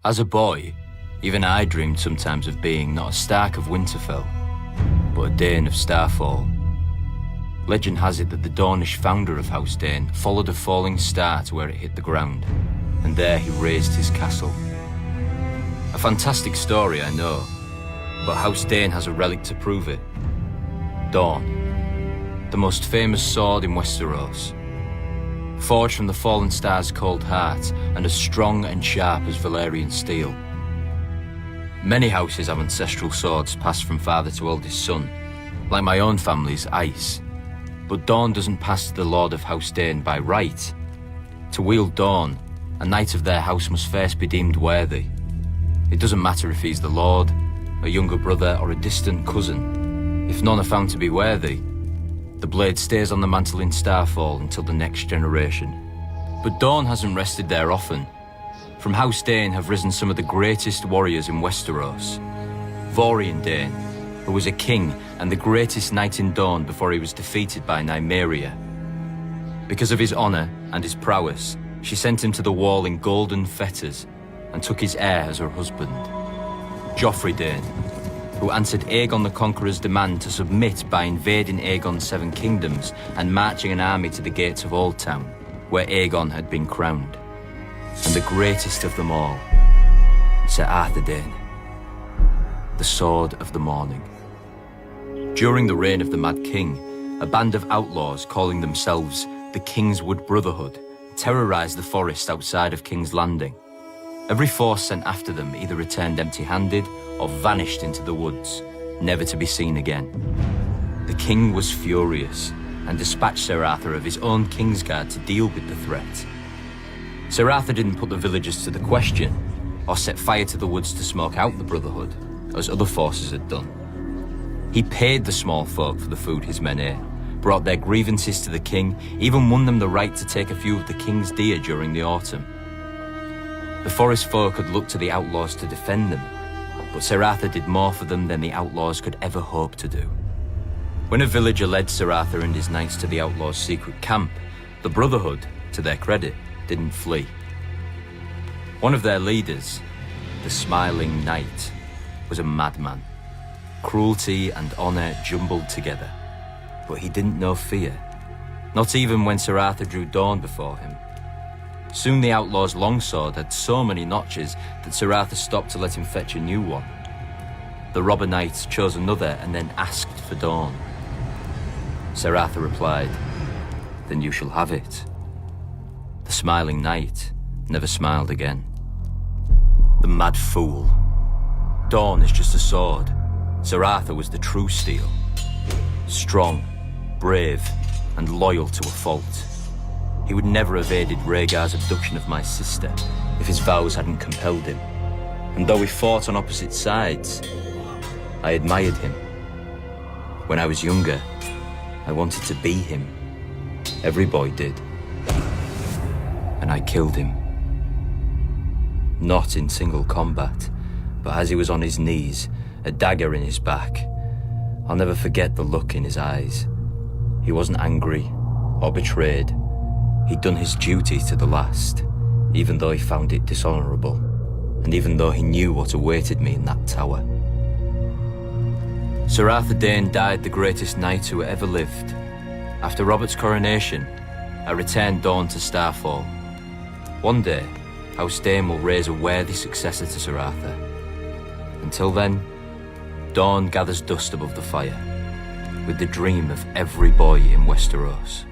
As a boy, even I dreamed sometimes of being not a Stark of Winterfell, but a Dayne of Starfall. Legend has it that the Dornish founder of House Dayne followed a falling star to where it hit the ground, and there he raised his castle. A fantastic story, I know, but House Dayne has a relic to prove it. Dawn, the most famous sword in Westeros. Forged from the fallen star's cold heart and as strong and sharp as Valyrian steel. Many houses have ancestral swords passed from father to eldest son, like my own family's Ice. But Dawn doesn't pass to the Lord of House Dayne by right. To wield Dawn, a knight of their house must first be deemed worthy. It doesn't matter if he's the Lord, a younger brother or a distant cousin. If none are found to be worthy, the blade stays on the mantle in Starfall until the next generation. But Dawn hasn't rested there often. From House Dayne have risen some of the greatest warriors in Westeros. Vaurian Dayne, who was a king and the greatest knight in Dawn before he was defeated by Nymeria. Because of his honour and his prowess, she sent him to the wall in golden fetters and took his heir as her husband. Joffrey Dayne, who answered Aegon the Conqueror's demand to submit by invading Aegon's 7 kingdoms and marching an army to the gates of Old Town, where Aegon had been crowned. And the greatest of them all, Sir Arthur Dayne, the Sword of the Morning. During the reign of the Mad King, a band of outlaws calling themselves the Kingswood Brotherhood terrorised the forest outside of King's Landing. Every force sent after them either returned empty-handed or vanished into the woods, never to be seen again. The king was furious and dispatched Sir Arthur of his own Kingsguard to deal with the threat. Sir Arthur didn't put the villagers to the question or set fire to the woods to smoke out the Brotherhood, as other forces had done. He paid the small folk for the food his men ate, brought their grievances to the king, even won them the right to take a few of the king's deer during the autumn. The forest folk had looked to the outlaws to defend them, but Sir Arthur did more for them than the outlaws could ever hope to do. When a villager led Sir Arthur and his knights to the outlaws' secret camp, the Brotherhood, to their credit, didn't flee. One of their leaders, the Smiling Knight, was a madman. Cruelty and honour jumbled together, but he didn't know fear, not even when Sir Arthur drew Dawn before him. Soon the outlaw's longsword had so many notches that Sir Arthur stopped to let him fetch a new one. The robber knight chose another and then asked for Dawn. Sir Arthur replied, "Then you shall have it." The Smiling Knight never smiled again. The mad fool. Dawn is just a sword. Sir Arthur was the true steel. Strong, brave, and loyal to a fault. He would never have aided Rhaegar's abduction of my sister if his vows hadn't compelled him. And though we fought on opposite sides, I admired him. When I was younger, I wanted to be him. Every boy did. And I killed him. Not in single combat, but as he was on his knees, a dagger in his back. I'll never forget the look in his eyes. He wasn't angry or betrayed. He'd done his duty to the last, even though he found it dishonourable, and even though he knew what awaited me in that tower. Sir Arthur Dayne died the greatest knight who ever lived. After Robert's coronation, I returned Dawn to Starfall. One day, House Dayne will raise a worthy successor to Sir Arthur. Until then, Dawn gathers dust above the fire, with the dream of every boy in Westeros.